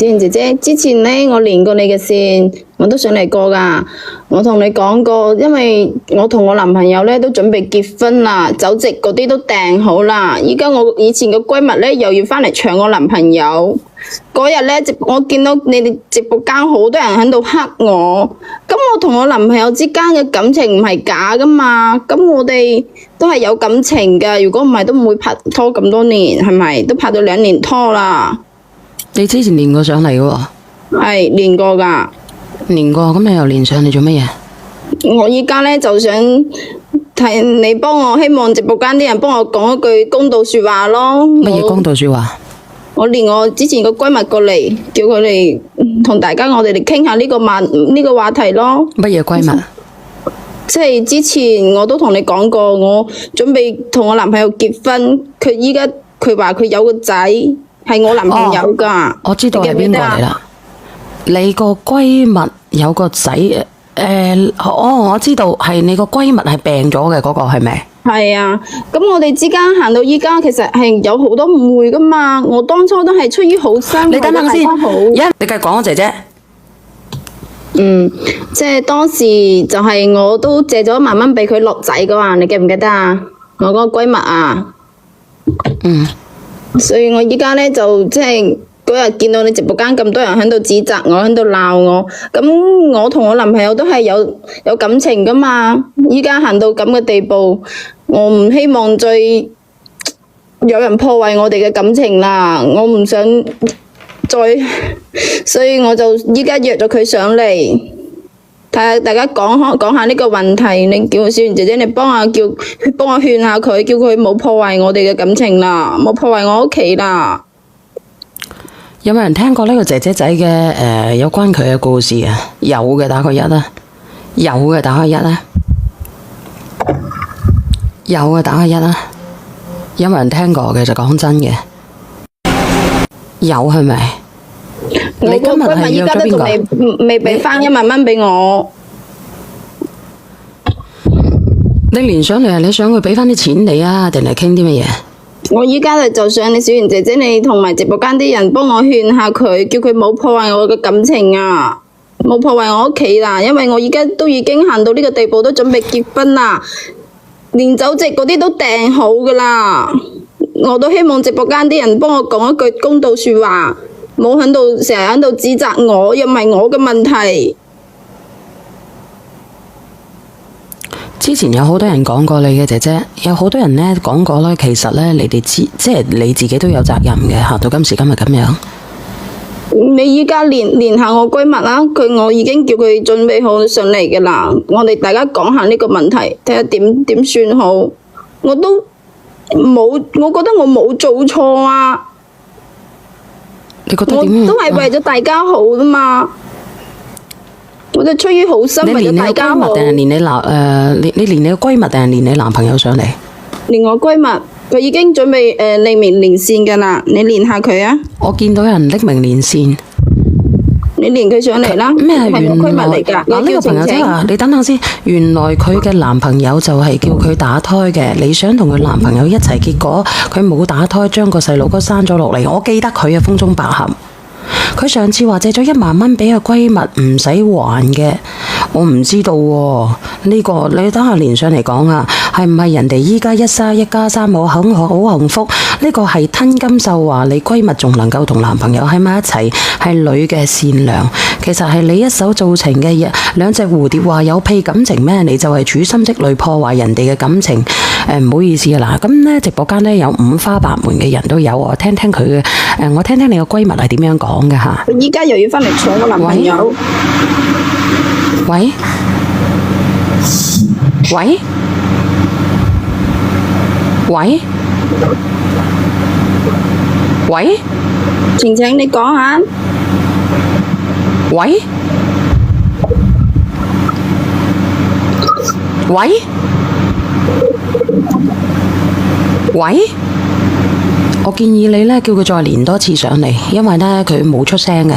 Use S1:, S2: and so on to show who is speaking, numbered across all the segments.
S1: 子賢姐姐，之前呢，我連過你嘅線，我都上嚟過噶。我同你講過，因為我同我男朋友呢都準備結婚啦，酒席嗰啲都訂好啦。依家我以前嘅閨蜜呢又要返嚟搶我男朋友。嗰日呢，我見到你哋直播間好多人喺度黑我，咁我同我男朋友之間嘅感情唔係假噶嘛，咁我哋都係有感情噶，如果唔係都唔會拍拖咁多年，係咪？都拍咗2年拖啦。
S2: 你之前練過上嚟嘅喎？
S1: 係練過噶。
S2: 練過，咁你又練上嚟做乜嘢？
S1: 我依家呢就想睇你幫我，希望直播間啲人幫我講一句公道說話咯。
S2: 乜嘢公道說話？
S1: 我連我之前個閨蜜過嚟，叫佢哋同大家我哋嚟傾下呢個話題咯。
S2: 乜嘢閨蜜？
S1: 即係之前我都同你講過，我準備同我男朋友結婚，佢話佢有個仔，係我男朋友噶。
S2: 我知道係邊個嚟啦。你個閨蜜有個仔，我知道係你個閨蜜係病咗嘅嗰個係咪？
S1: 係啊，咁我哋之間行到依家，其實係有好多誤會噶嘛。我當初都係出於好心，
S2: 你等等先，
S1: 你
S2: 繼續講啊，姐姐。
S1: 即係當時就係我都借咗1萬蚊俾佢落仔噶嘛，你記唔記得啊？我嗰個閨蜜啊，所以我依家呢，就即係嗰日見到你直播間咁多人喺度指責我，喺度鬧我，咁我同我男朋友都係有感情噶嘛。依家行到咁嘅地步，我唔希望再有人破壞我哋嘅感情啦，我唔想再，所以我就依家約咗佢上嚟，睇下大家講下呢個問題。你叫小圓姐姐，你幫我勸下佢，叫佢冇破壞我哋嘅感情啦，冇破壞我屋企啦。
S2: 有冇人聽過呢個姐姐仔嘅有關佢嘅故事啊？有嘅打個1啦，有嘅打個1啦，有嘅打個1啦。有冇人聽過嘅就講真嘅，有係咪？
S1: 我個閨蜜依家都仲未俾翻1萬蚊俾我。
S2: 你連上嚟係你想佢俾翻啲錢你啊，定係傾啲乜嘢？
S1: 我依家就想你小圓姐姐，你同埋直播間啲人幫我勸下佢，叫佢冇破壞我嘅感情啊，冇破壞我屋企啦。因為我依家都已經行到呢個地步，都準備結婚啦，連酒席嗰啲都訂好噶啦。我都希望直播間啲人幫我講一句公道說話，冇成日喺度指責我，又唔係我嘅問題。
S2: 之前有好多人講過你嘅姐姐，有好多人呢講過咧，其實呢，你哋即係你自己都有責任嘅，行到今時今日咁樣。
S1: 你依家連下我閨蜜啦，我已經叫佢準備好上嚟嘅啦。我哋大家講下呢個問題，睇下點算好。我覺得我冇做錯啊。
S2: 你覺得點樣？
S1: 我都係為咗大家好啫嘛。我就出於好心，為咗大家好。
S2: 你連你個閨蜜定係連你男朋友上嚟？
S1: 連我閨蜜，佢已經準備匿名連線噶啦，你連下佢啊！
S2: 我見到有人匿名連線，
S1: 你連佢上嚟啦。
S2: 咩？
S1: 係我閨蜜嚟噶，
S2: 嗱，呢個朋友即係話，你等等先。原來佢嘅男朋友就係叫佢打胎嘅，你想同佢男朋友一齊，結果佢冇打胎，將個細路哥生咗落嚟。我記得佢啊，風中百合。佢上次話借咗1萬蚊俾個閨蜜唔使還嘅，我唔知道喎。呢個你等下連上嚟講啊，係唔係人哋依家一家三口好幸福？呢個係吞金獸話你閨蜜仲能夠同男朋友喺埋一齊，係女嘅善良。其實係你一手造成嘅嘢。2隻蝴蝶話有屁感情咩？你就係處心積慮破壞人哋嘅感情。唔好意思啊，嗱，咁呢直播間呢有五花八門嘅人都有，我聽聽佢嘅，我聽聽你個閨蜜係點樣講嘅吓。
S1: 佢依家又要返嚟搶我男朋友。
S2: 喂？喂？喂？喂？
S1: 晴晴，你講下。
S2: 喂？喂？喂？我建議你呢，叫佢再連多次上嚟，因為呢，佢冇出聲嘅。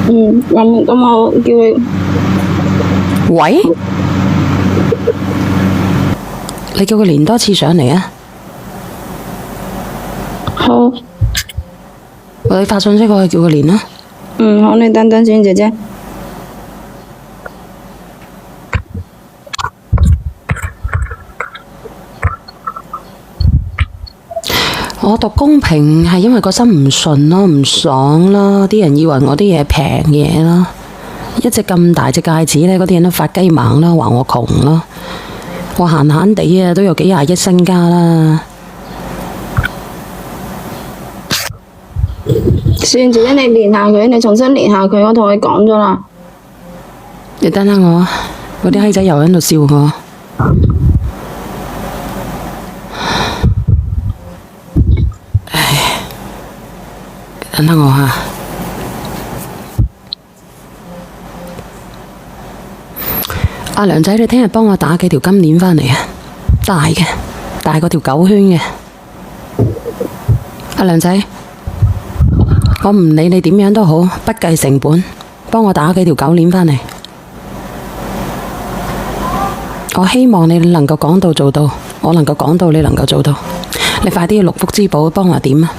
S1: 咁我叫佢。
S2: 喂？你叫佢連多次上嚟啊！
S1: 好。
S2: 你發信息過去叫佢連啦。
S1: 嗯，好，你等等先，姐姐。
S2: 我讀公平係因為個心唔順咯，唔爽咯，啲人以為我啲嘢平嘢咯，一隻咁大隻戒指呢，嗰啲人都發雞盲啦，話我窮咯，我閒閒地啊都有幾廿億身家啦。
S1: 算，姐姐你連下佢，你重新連下佢，我同佢講咗啦。
S2: 你等下我，嗰啲閪仔又喺度笑我。等下我吓，阿梁仔，你聽日幫我打幾條金鏈返嚟啊！大嘅，大過條狗圈嘅。阿梁仔，我唔理你點樣都好，不計成本，幫我打幾條狗鏈返嚟。我希望你能夠講到做到，我能夠講到，你能夠做到。你快啲要六福之寶幫我點啊！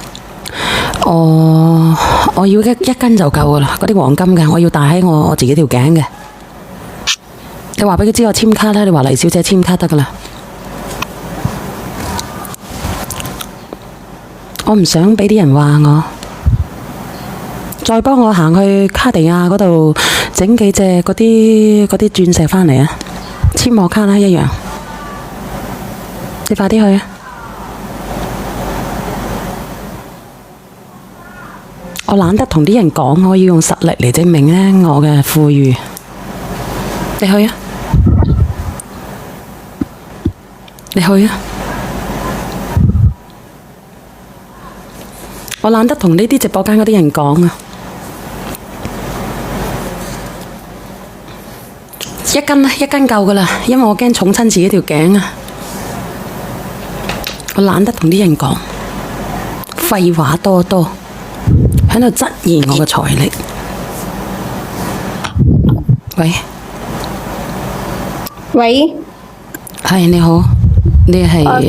S2: 我要一斤就夠噶啦，嗰啲黃金嘅，我要戴喺我自己條頸嘅。你話俾佢知我簽卡啦，你話黎小姐簽卡得噶啦。我唔想俾啲人話我，再幫我行去卡地亞嗰度整幾隻嗰啲鑽石返嚟啊！簽我卡啦，一樣。你快啲去啊！我懶得同啲人講，我要用實力嚟證明呢我嘅富裕。你去啊！你去啊！我懶得同呢啲直播間嗰啲人講啊！一斤啦，一斤夠噶啦，因為我驚重親自己條頸啊！我懶得同啲人講，廢話多多。喺度質疑我嘅財力。喂，
S3: 喂，
S2: 係你好，你係你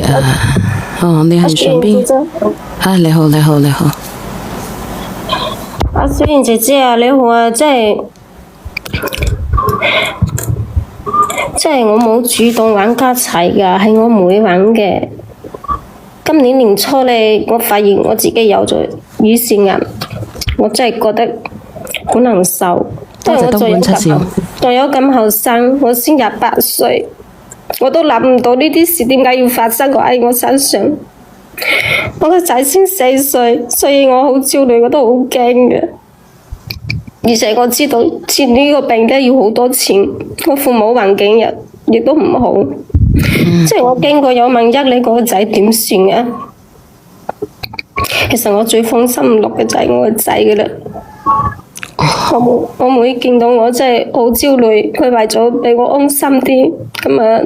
S2: 係上邊？你好，你好，你好。
S3: 阿小妍姐姐啊，你好啊，即係我冇主動玩家齊㗎，係我妹玩嘅。今年年初呢，我發現我自己有咗乳腺癌。我真係覺得好難受，因為我仲有咁後生，我先28歲，我都諗唔到呢啲事點解要發生喺我身上。我個仔先4歲，所以我好焦慮，我都好驚嘅。而且我知道治呢個病咧要好多錢，我父母環境亦都唔好，即係我驚過有萬一你嗰個仔點算啊？其實我最放心唔落嘅就係我個仔嘅啦。我妹見到我真係好焦慮，佢為咗俾我安心啲，咁啊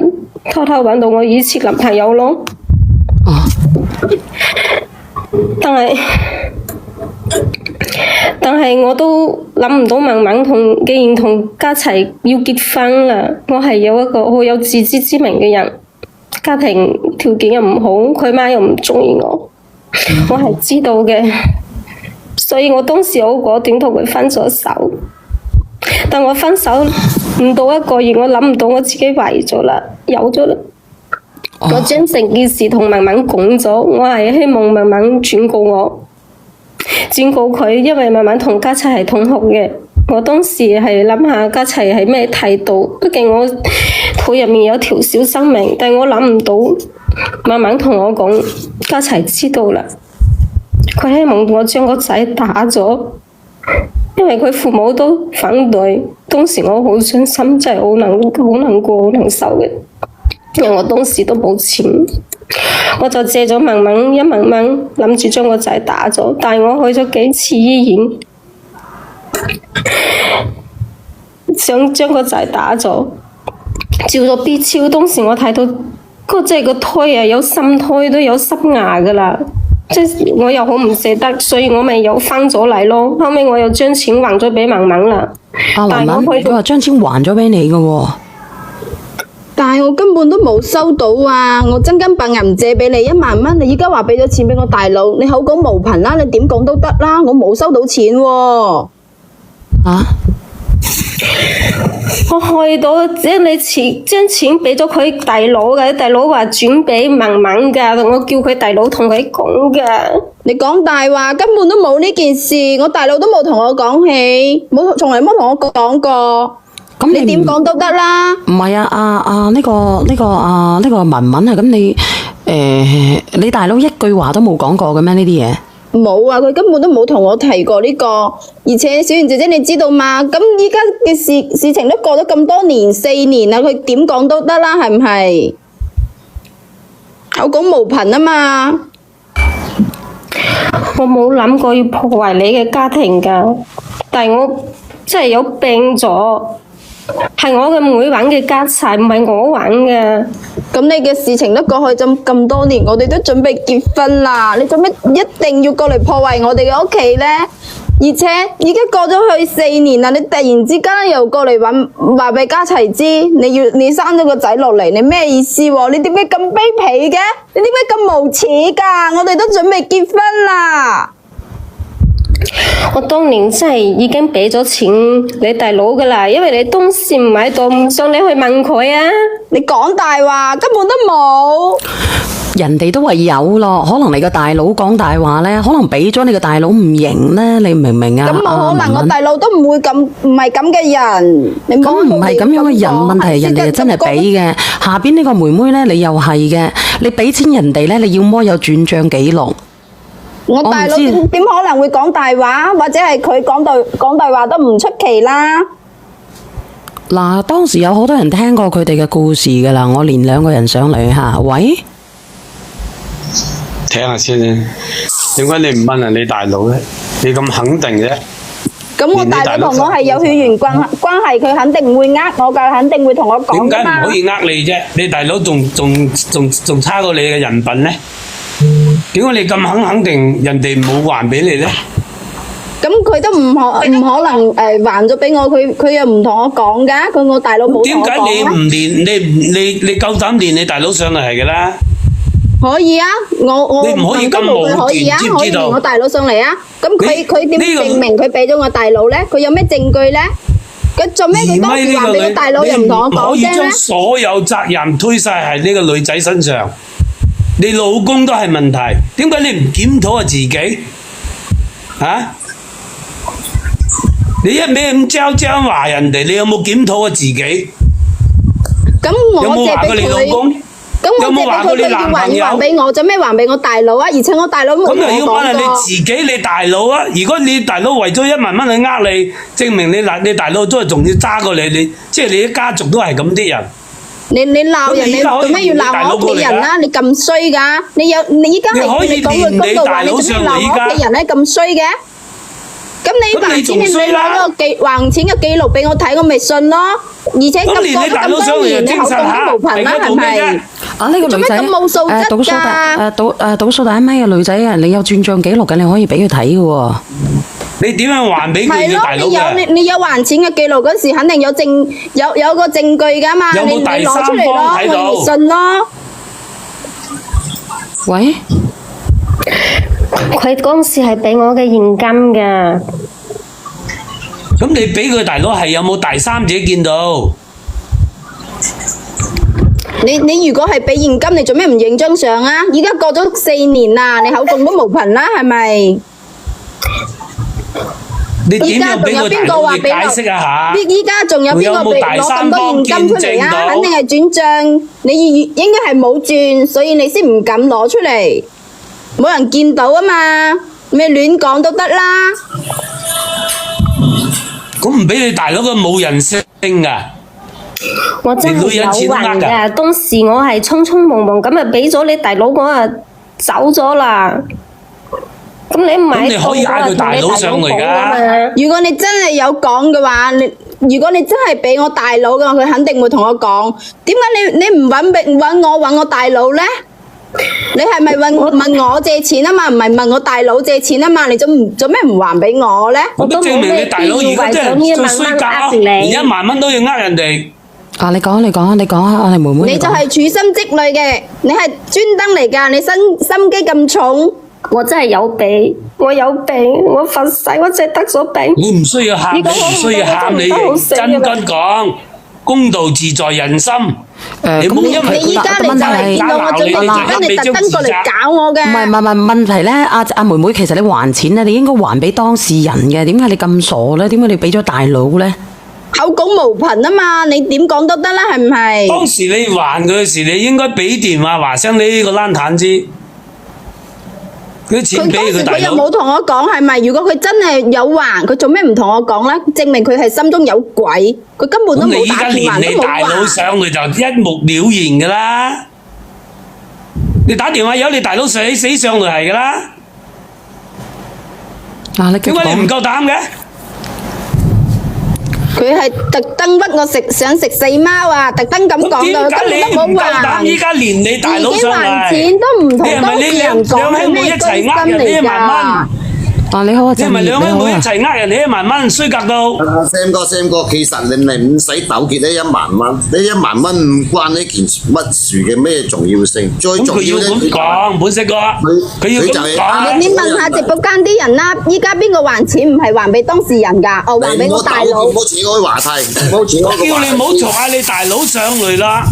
S3: 偷偷揾到我以前男朋友咯。但係我都諗唔到慢慢既然同家齊要結婚啦，我係有一個好有自知之明嘅人，家庭條件又唔好，佢媽又唔中意我。我係知道嘅，所以我當時好果斷同佢分咗手。但我分手唔到1個月，我諗唔到我自己懷咗啦，有咗啦。我將成件事同慢慢講咗，我係希望慢慢轉告佢，因為慢慢同家齊係同學嘅。我當時係諗下家齊係咩態度，畢竟我肚入面有條小生命，但係我諗唔到慢慢同我講家齊知道啦，佢希望我將個仔打咗，因為佢父母都反對。當時我好傷心，真係好難過，好難受嘅，因為我當時都冇錢，我就借咗慢慢1萬蚊，諗住將個仔打咗。但係我去咗幾次醫院，想將個仔打咗，照咗 B 超。當時我睇到即係個胎啊，有心胎都有濕牙噶啦，即係我又好唔捨得，所以我咪又翻咗嚟咯。後尾我又將錢還咗俾文文啦。
S2: 阿文文，佢話將錢還咗俾你噶喎。
S1: 但係我根本都冇收到啊！我真金白銀借俾你1萬蚊，你而家話俾咗錢俾我大佬，你口講無憑啦，你點講都得啦，我冇收到錢喎。
S3: 我去到將錢俾咗佢大佬嘅，大佬話轉俾文文噶，我叫佢大佬同佢講噶。
S1: 你講大話，根本都冇呢件事，我大佬都冇同我講起，從來冇同我講過。
S2: 咁
S1: 你點講都得啦。
S2: 唔係啊，呢個文文啊，咁你大佬一句話都冇講過嘅咩？呢啲嘢？
S1: 冇啊，佢根本都冇同我提過呢個，而且小圓姐姐你知道嘛？咁依家嘅事情都過咗咁多年，4年啦，佢點講都得啦，係唔係？口講無憑啊嘛！
S3: 我冇諗過要破壞你嘅家庭噶，但係我真係有病咗，係我嘅妹玩嘅家產，唔係我玩嘅。
S1: 咁你嘅事情都過去咗咁多年，我哋都準備結婚啦，你做咩一定要過嚟破壞我哋嘅屋企呢？而且已經過咗去4年啦，你突然之間又過嚟話俾家齊知，你生咗個仔落嚟，你咩意思喎？你點解咁卑鄙嘅？你點解咁無恥噶？我哋都準備結婚啦！
S3: 我當年真係已經俾咗錢你大佬噶啦，因為你當時唔喺度，唔想你去問佢啊！
S1: 你講大話，根本都冇。
S2: 人哋都話有咯，可能你個大佬講大話呢，可能俾咗你個大佬唔認呢，你明唔明啊？
S1: 咁冇可能，我大佬都唔會咁，唔係咁嘅人。你
S2: 咁唔係咁樣嘅人，問題係人哋真係俾嘅。下邊呢個妹妹呢，你又係嘅，你俾錢人哋呢，你要麼有轉賬記錄。
S1: 我大佬點可能會講大話，或者係佢講大話都唔出奇啦。
S2: 嗱，當時有好多人聽過佢哋嘅故事噶啦，我連2個人上嚟吓，喂，
S4: 聽下先咧。點解你唔問下你大佬咧？你咁肯定嘅？
S1: 咁我大佬同我係有血緣關係，佢肯定唔會呃我噶，肯定會同我講噶嘛。
S4: 點解唔可以呃你啫？你大佬仲差過你嘅人品咧？點解你咁肯定人哋冇還俾你咧？
S1: 咁佢都唔可能還咗俾我，佢又唔同我講噶，我大佬冇同我講。
S4: 點解你唔連你夠膽連你大佬上嚟係噶啦？
S1: 可以啊，我
S4: 你唔可以咁無權，知唔知道？
S1: 可以連我大佬上嚟啊！咁佢點證明佢俾咗我大佬咧？佢有咩證據咧？佢做咩佢當時還俾我大佬又唔同我講啫咧？
S4: 你唔可以將所有責任推晒喺呢個女仔身上。你老公都係問題，點解你唔檢討下自己？啊？你一味咁將話人哋，你有冇檢討下自己？
S1: 咁我借俾佢，咁我借俾佢，佢要還俾我，做咩還俾我大佬啊？而且我大佬冇同我講過。咁又要問下你
S4: 自己，你大佬啊？如果你大佬為咗1萬蚊去呃你，證明你大佬都係仲要揸過你，即係你啲家族都係咁啲人。
S1: 你鬧人，你做咩要鬧我屋企人啊？你咁衰噶？你依家係你講句公道話，你做咩鬧我屋企人咧？咁衰嘅？咁你還錢，你攞嗰個還錢嘅記錄俾我睇，我咪信咯。而且咁過咗咁多年，你口講都無憑啦，係咪？
S2: 啊，呢個女仔
S1: 咁冇素質㗎？
S2: 倒數第一米嘅女仔啊，你有轉賬記錄嘅，你可以俾佢睇嘅喎。
S4: 你點樣還俾佢嘅大佬嘅？
S1: 你有還錢嘅記錄嗰時，肯定有個證據㗎嘛？你攞出嚟咯，我咪信咯。
S2: 喂？
S3: 佢嗰時係俾我嘅現金㗎。
S4: 咁你俾佢大佬係有冇第三者見到？
S1: 你如果係俾現金，你做咩唔影張相啊？而家過咗4年啦，你口供都無憑啦，係咪？
S4: 你點樣俾佢大佬解釋下下？
S1: 依家仲有邊個俾攞咁多現金出嚟啊？肯定係轉賬，你應該係冇轉，所以你先唔敢攞出嚟。冇人見到啊嘛，咩亂講都得啦。
S4: 咁唔俾你大佬嘅冇人性噶。
S3: 我真係有還噶，當時我係匆匆忙忙咁啊俾咗你大佬，我啊走咗啦。咁你唔係，
S4: 咁你可以嗌佢大佬上嚟噶。
S1: 如果你真係有講嘅話，如果你真係俾我大佬嘅話，佢肯定會同我講。點解你唔揾我大佬咧？你係咪問我借錢啊嘛？唔係問我大佬借錢啊嘛？你做咩唔還俾我咧？
S4: 我都證明你大佬而家真係最衰格咯，連1萬蚊都要呃人哋。
S2: 啊！你講啊！我哋妹妹。
S1: 你就係處心積慮嘅，你係專登嚟噶，你心機咁重。
S3: 我真係有病，我有病，我發誓我真係得咗病。
S4: 你唔需要喊，你
S3: 如果我
S4: 唔需要喊，你真跟講，公道自在人心。你冇因為
S1: 你依家嚟就係見到我最尾結婚，你特登過嚟搞我嘅。
S2: 唔係問題咧，阿妹妹，其實你還錢咧，你應該還俾當事人嘅。點解你咁傻咧？點解你俾咗大佬咧？
S1: 口講無憑啊嘛，你點講都得啦，係唔係？
S4: 當時你還佢嘅時，你應該俾電話話聲你呢個爛攤子。佢啲錢俾佢大
S1: 佢又
S4: 佬。
S1: 冇同我講係咪？如果佢真係有還，佢做咩唔同我講咧？證明佢係心中有鬼，佢根本都
S4: 咁你依家
S1: 冇打電話，
S4: 連你
S1: 都冇
S4: 大佬
S1: 還。
S4: 上去就一目了然噶啦。你打電話有你大佬死上嚟係噶啦。
S2: 嗱，你繼續
S4: 點解你唔
S2: 講。
S4: 夠膽嘅？
S1: 佢係特登屈我想食四貓啊！特登咁講到，
S4: 點解
S1: 根本都
S4: 你唔夠
S1: 冇還。
S4: 膽？依家連你大佬
S1: 自己
S4: 上嚟，
S1: 還錢都唔同
S4: 你係咪
S1: 當事
S4: 你兩
S1: 人講，係
S4: 兄妹一
S1: 咩居心
S4: 齊呃人哋
S1: 嚟
S4: 1萬
S1: 㗎
S4: 蚊？？
S2: 你好啊，
S4: 你係咪
S2: 鄭
S4: 兩兄妹一
S2: 你好啊。
S4: 齊呃人哋1萬蚊？衰格到！
S5: Sam 哥，其實你唔使糾結呢1萬蚊，呢1萬蚊唔關呢件乜事嘅咩重要性，最
S4: 咁佢要
S5: 重要咧
S4: 咁講，本色哥，佢要咁
S5: 佢就係
S4: 講。
S1: 你問下直播間啲人啦，依家邊個還錢唔係還俾當事人㗎？哦，還俾我大佬。
S5: 唔好扯開話題，唔好扯開個話題。
S4: 叫你唔好嘈嗌你大佬上嚟啦！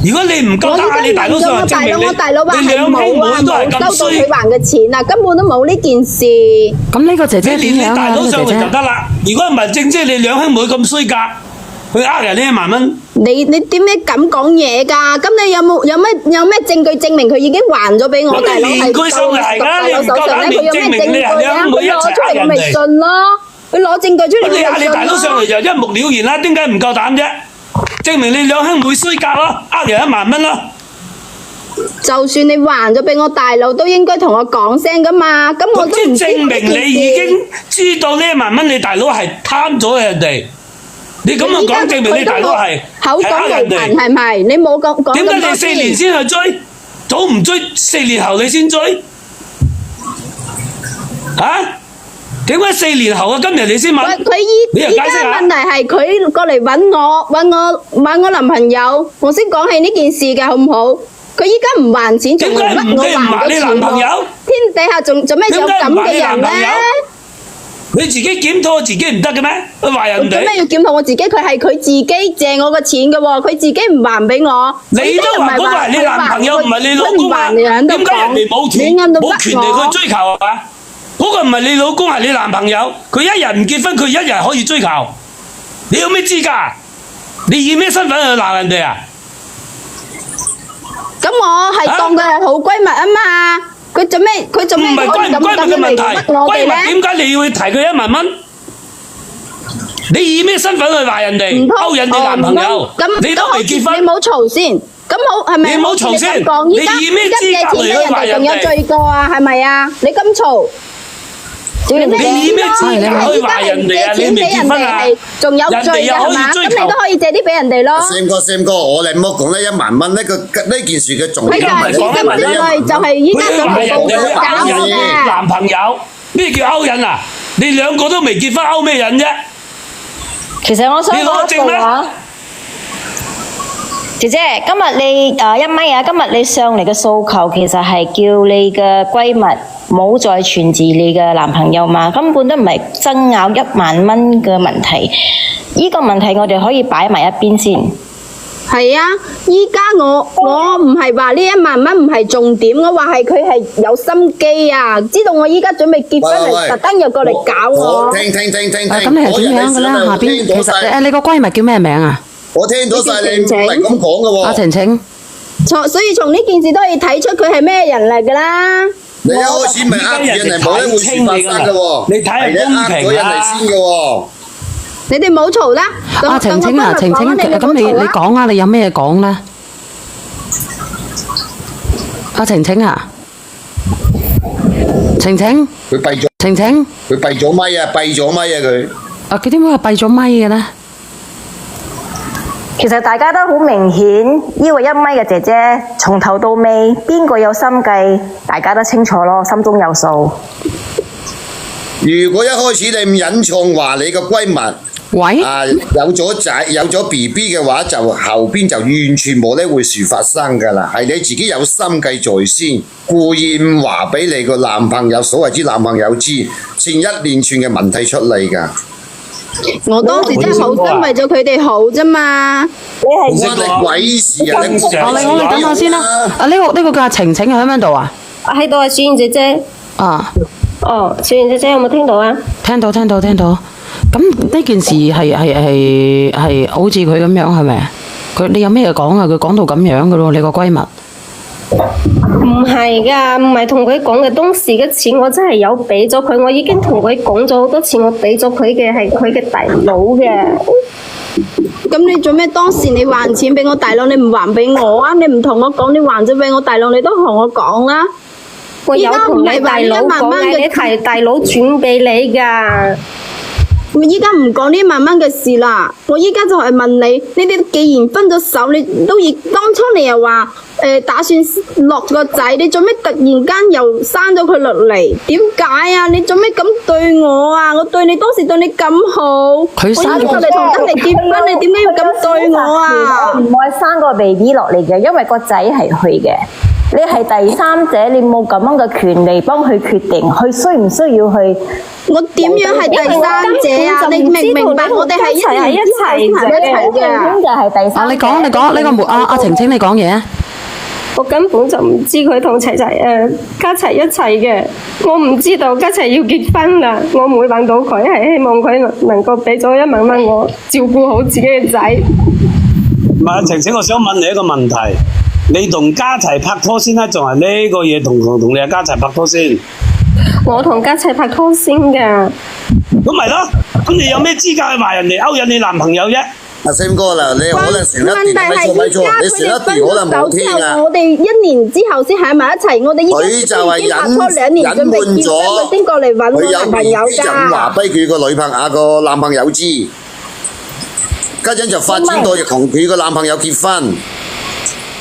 S4: 如果你唔夠膽嗌你大佬上嚟，證明
S1: 我大佬話係
S4: 你兩兄
S1: 冇啊，
S4: 妹都係
S1: 冇收到
S4: 咁衰
S1: 佢。還嘅錢啊，根本都冇呢件事。
S2: 咁呢個姐姐
S4: 你連你
S2: 點樣啊？
S4: 大佬上嚟就
S2: 呢個姐姐
S4: 得啦。如果唔係，正即係你兩兄妹咁衰格，去呃人呢1萬蚊。
S1: 你點解咁講嘢㗎？咁你有咩證據證明佢已經還咗俾我大佬係
S4: 咁你連佢上嚟係㗎
S1: 大佬
S4: 你唔夠膽
S1: 手上咧？佢有咩
S4: 證明你係
S1: 證據啊？
S4: 兩妹一齊
S1: 佢攞出嚟我咪
S4: 呃人哋
S1: 信咯。佢攞證據出嚟
S4: 咁你
S1: 我咪信
S4: 嗌你大佬上
S1: 咯。
S4: 嚟就一目了然啦，點解唔夠膽啫？證明你兩兄妹衰格咯，呃人1萬蚊咯。
S1: 就算你還咗俾我大佬，都應該同我講聲㗎嘛。咁我
S4: 咁
S1: 都唔知
S4: 即係證明你已經
S1: 呢
S4: 知道呢1萬蚊你大佬係貪咗人哋。你咁樣講，證明你大佬係
S1: 口講
S4: 呃人
S1: 無憑
S4: 哋。
S1: 係咪？你冇講講
S4: 點解你
S1: 咁多
S4: 4年
S1: 先。
S4: 先去追？早唔追4年後你先追？嚇？點解4年後啊？今日你先問？
S1: 佢
S4: 你又
S1: 依家
S4: 解釋下
S1: 問題係佢過嚟揾我男朋友，我先講起呢件事嘅好唔好？佢依家唔還錢，仲
S4: 點解
S1: 屈我
S4: 你唔
S1: 還咗
S4: 還你男
S1: 錢喎
S4: 朋友？
S1: 天底下仲做咩有咁嘅人呢？
S4: 你自己檢討自己唔得嘅咩？去話人
S1: 做咩
S4: 哋，
S1: 要檢討我自己？佢係佢自己借我個錢嘅喎，佢自己唔還俾我。
S4: 你都話嗰個係你男朋友，唔係你老公啊？點解人哋冇權冇權利去追求啊？嗰個唔係你老公，係你男朋友。佢一日唔結婚，佢一日可以追求。你有咩資格？你以咩身份去鬧人哋啊？
S1: 咁我係當佢係好閨蜜啊嘛。佢做咩？佢做咩
S4: 唔係
S1: 可以咁
S4: 閨唔閨蜜嘅問題，
S1: 嚟屈我哋
S4: 閨蜜
S1: 咧？
S4: 點解你要去提佢1萬蚊？你以咩身份去話人哋
S1: 唔通
S4: 勾引你男朋友？
S1: 咁
S4: 你都未結
S1: 你
S4: 婚，
S1: 冇嘈先。咁好係咪？
S4: 你唔好嘈先
S1: 你咁講依家
S4: 你以咩
S1: 依家借
S4: 資格嚟去話
S1: 錢俾人哋，仲有
S4: 人哋
S1: 罪過啊？係咪啊？你咁嘈，
S4: 你以咩資格去
S1: 依家
S4: 話人哋啊？
S1: 係借錢俾
S4: 你未結婚啊？
S1: 人哋係仲有罪
S4: 人哋又可以
S1: 嘅係嘛？
S4: 追求
S1: 咁你都可以借啲俾人哋咯。
S5: Sam 哥，我哋唔好講呢1萬蚊呢件事嘅重
S1: 佢就
S5: 點
S1: 係依家
S5: 唔係呢1萬蚊
S1: 就係依家
S4: 佢
S1: 想
S4: 話人哋去
S1: 搞
S4: 勾引你
S1: 我嘅。
S4: 男朋友，咩叫勾引啊？你兩個都未結婚，勾咩引啫？
S6: 其實我想
S4: 你攞
S6: 講一
S4: 證咩
S6: 句話，姐姐，今日你一咪啊，今日你上嚟嘅訴求其實係叫你嘅閨蜜唔好再傳自你嘅男朋友嘛，根本都唔係爭拗1萬蚊嘅問題。呢個問題我哋可以擺埋一邊先。
S1: 係啊，依家我唔係話呢1萬蚊唔係重點，我話係佢係有心機啊，知道我依家準備結婚，
S5: 喂
S1: 特登又過嚟搞我。
S5: 聽，
S2: 咁你係點樣嘅咧？下邊其實你個閨蜜叫咩名啊？
S5: 我聽到晒你唔係咁講嘅喎。
S2: 阿晴晴，
S1: 所以從呢件事都可以睇出佢係咩人嚟㗎啦。
S5: 你一開始咪呃住人哋冇呢回事發生嘅喎，
S4: 你睇下
S5: 係你呃咗人哋先嘅喎。
S1: 你哋冇嘈啦。
S2: 阿晴晴啊，晴晴，咁你講啊，你有咩講咧？阿晴晴啊，晴晴，
S5: 佢閉咗，
S2: 晴晴，
S5: 佢閉咗咪啊，閉咗咪啊佢。
S2: 啊，佢點解閉咗咪嘅咧？
S6: 其實大家都好明顯，呢個1米嘅姐姐從頭到尾邊個有心計，大家都清楚咯，心中有數。
S5: 如果一開始你唔隱藏話你個閨蜜
S2: 喂，
S5: 有咗仔有咗 BB 嘅話，就後邊就完全冇呢回事發生㗎啦，係你自己有心計在先，故意唔話俾你個男朋友所謂之男朋友知，前一連串嘅問題出嚟㗎。
S1: 我當時真係好心為咗佢哋好啫嘛。
S5: 關你鬼事啊！你
S2: 你等我先啦。呢個叫晴晴喺邊度啊？
S3: 喺度啊，小燕姐姐。
S2: 啊。
S3: 哦，小燕姐姐有冇聽到啊？
S2: 聽到。咁呢件事係好似佢咁樣係咪？你有咩講啊？佢講到咁樣嘅咯，你個閨蜜。
S3: 唔係㗎，唔係同佢講嘅，當時嘅錢我真係有俾咗佢，我已經同佢講咗好多次，我俾咗佢嘅係佢嘅大佬嘅。
S1: 咁你做咩當時你還錢俾我大佬，你唔還俾我啊？你唔同我講，你還咗俾我大佬，你都同我講啦。
S3: 我有同你大佬講嘅，你係大佬轉俾你㗎。
S1: 我依家唔講呢1萬蚊嘅事啦，我依家就係問你，你哋既然分咗手，你都已當初你又話打算落個仔，你做咩突然間又生咗佢落嚟？點解啊？你做咩咁對我啊？我對你當時對你咁好，
S2: 佢生
S1: 我依家就嚟同得嚟結婚，你點解要咁對我啊？
S6: 我唔愛生個 BB 落嚟嘅，因為個仔係佢嘅。你係第三者，你冇咁樣嘅權利幫佢決定，佢需唔需要去？
S1: 我點樣係第三者啊？你明唔明白？我哋係一齊嘅。
S6: 就係第三者。
S2: 你講呢個阿晴晴，你講嘢啊！
S3: 我根本就唔知佢同家齊一齊嘅，我唔知道家齊要結婚啦，我唔會揾到佢，係希望佢能夠俾咗1萬蚊我照顧好自己嘅仔。
S4: 唔係晴晴，我想問你一個問題，你同家齊拍拖先啦，仲係呢個嘢同你阿家齊拍拖先？
S3: 我同家齊拍拖先㗎。
S4: 咁咪咯，咁你有咩資格去話人哋勾引你男朋友啫？
S5: 阿 Sam 哥啦，你可能成一段咪錯，你成一段可能冇聽啊。
S1: 我哋1年之後先喺埋一齊，我哋依家已經拍拖2年，準備結婚，佢先過嚟揾我男朋友
S5: 就唔話俾佢個男朋友知，家陣就發展到同佢個男朋友結婚，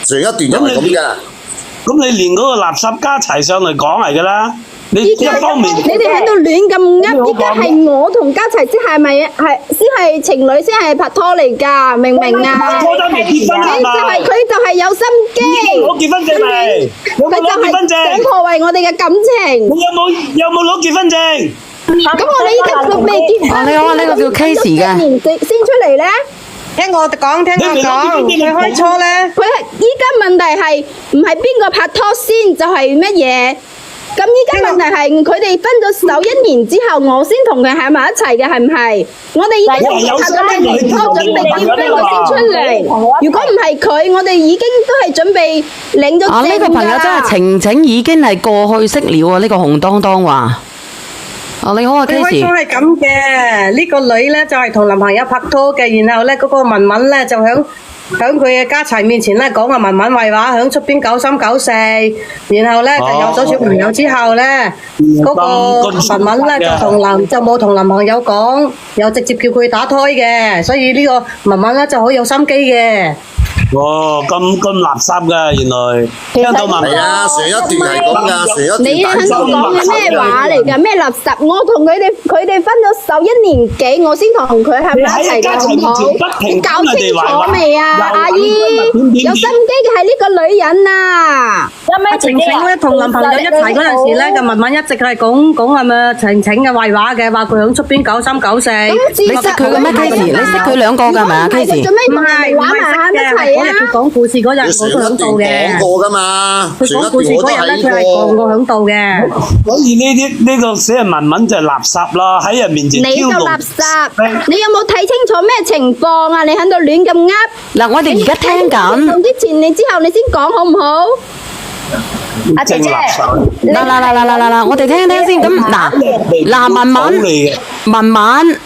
S5: 上一段就係咁嘅。
S4: 咁你連嗰個垃圾家齊上嚟講嚟㗎啦。你一方面，
S1: 你哋喺度亂咁噏，依家係我同家齊先係咪先係情侶，先係拍拖嚟㗎，明唔明啊？
S4: 拍拖都未結婚係嘛？
S1: 佢就係有心機，
S4: 攞結婚證未？有冇攞結婚證？
S1: 想破壞我哋嘅感情。
S4: 你有冇攞結婚證？
S1: 咁我哋依家佢未結婚，
S2: 你講呢個叫 case 嘅。
S1: 先出嚟咧。
S7: 聽我講，佢開初咧，
S1: 佢依家問題係唔係邊個拍拖先就係乜嘢？咁依家問題係佢哋分咗手1年之後，我先同佢喺埋一齊嘅，係唔係？我哋依家拍咗2年拖，準備結婚，我先出嚟。如果唔係佢，我哋已經都係準備領咗證㗎。
S2: 呢個朋友真係晴晴已經係過去式了啊！呢個紅當當話。你好啊
S7: 佢開初
S2: ，Casey。
S7: 係咁嘅，呢個女咧就係同男朋友拍拖嘅，然後咧嗰個文文咧就響佢嘅家齊面前咧講阿文文壞話，響出邊9394，然後咧就有咗小朋友之後咧，嗰個文文咧就冇同男朋友講，又直接叫佢打胎嘅，所以呢個文文咧就好有心機嘅。
S4: 哦，咁垃圾噶，原來聽到問
S5: 係啊，上一段係咁噶，上一段
S1: 你喺度講嘅咩話嚟㗎？咩垃圾？我同佢哋分咗手1年幾，我先同佢喺埋一齊嘅，好唔好？你搞清楚未啊，阿姨？有心機嘅係呢個女人啊！
S7: 阿晴晴咧同男朋友一齊嗰陣時咧，個文文一直係講係咪晴晴嘅壞話嘅，話佢響出邊9394。
S2: 你識佢嘅咩 Casey？你識佢2個㗎係咪啊 Casey？
S1: 做咩同人玩埋一齊啊？
S7: 佢講故事嗰日我都響度嘅。
S5: 講過噶嘛？
S7: 佢講故事嗰日咧，佢係講過響度嘅。
S4: 所以呢個死人文文就係垃圾啦，喺人面前
S1: 你就垃圾，你有冇睇清楚咩情況啊？你喺度亂咁噏。
S2: 嗱，我哋而家聽緊。
S1: 同之前你之後你先講好唔好？
S6: 阿姐姐，
S2: 嗱，我哋聽聽先。咁嗱，文文。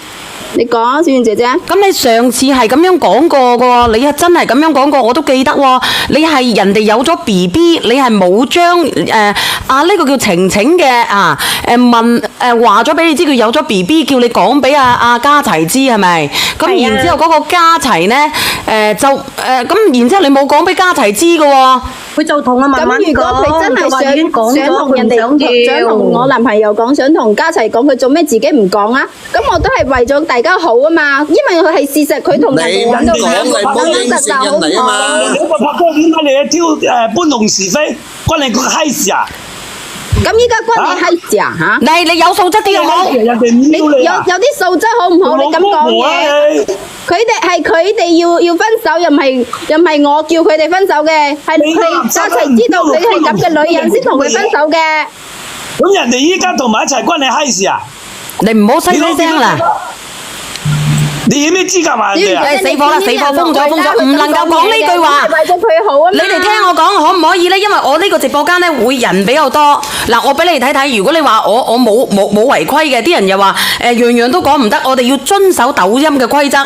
S1: 你講，小燕姐姐。
S2: 咁你上次係咁樣講過嘅喎，你係真係咁樣講過，我都記得喎。你係人哋有咗 BB，你係冇將呢個叫晴晴嘅話咗俾你知佢有咗 BB， 叫你講俾阿家齊知係咪？咁然之後嗰個家齊呢，咁然之後你冇講俾家齊知嘅喎。
S7: 佢就同阿文文
S1: 咁如果佢真係
S7: 講，就話已經講咗
S1: 想同人哋想同我男朋友講，想同家齊講，佢做咩自己唔講啊？咁我都係為咗大家好啊嘛，因為佢係事實，佢同人哋喺度講實就好唔好？
S4: 你個拍拖點解你去挑搬弄是非，關你個閪事啊？
S1: 咁依家關你閪事啊嚇！
S2: 你有素質啲好冇？
S4: 人哋唔
S1: 你
S4: 要你啊！
S1: 有啲素質好唔好？你咁講嘢，佢哋要分手，又唔係我叫佢哋分手嘅，係家齊知道你係咁嘅女人先同佢分手嘅。
S4: 咁人哋依家同埋一齊關你閪事啊？
S2: 你唔好細聲啦！
S4: 你有咩資格話人哋啊？
S2: 死火啦！死火封咗，唔能夠講呢句話。
S1: 為咗佢好啊嘛！
S2: 你哋聽我講可唔可以呢？因為我呢個直播間呢會人比較多。嗱，我俾你哋睇睇。如果你話我冇違規嘅，啲人又話樣樣都講唔得，我哋要遵守抖音嘅規則。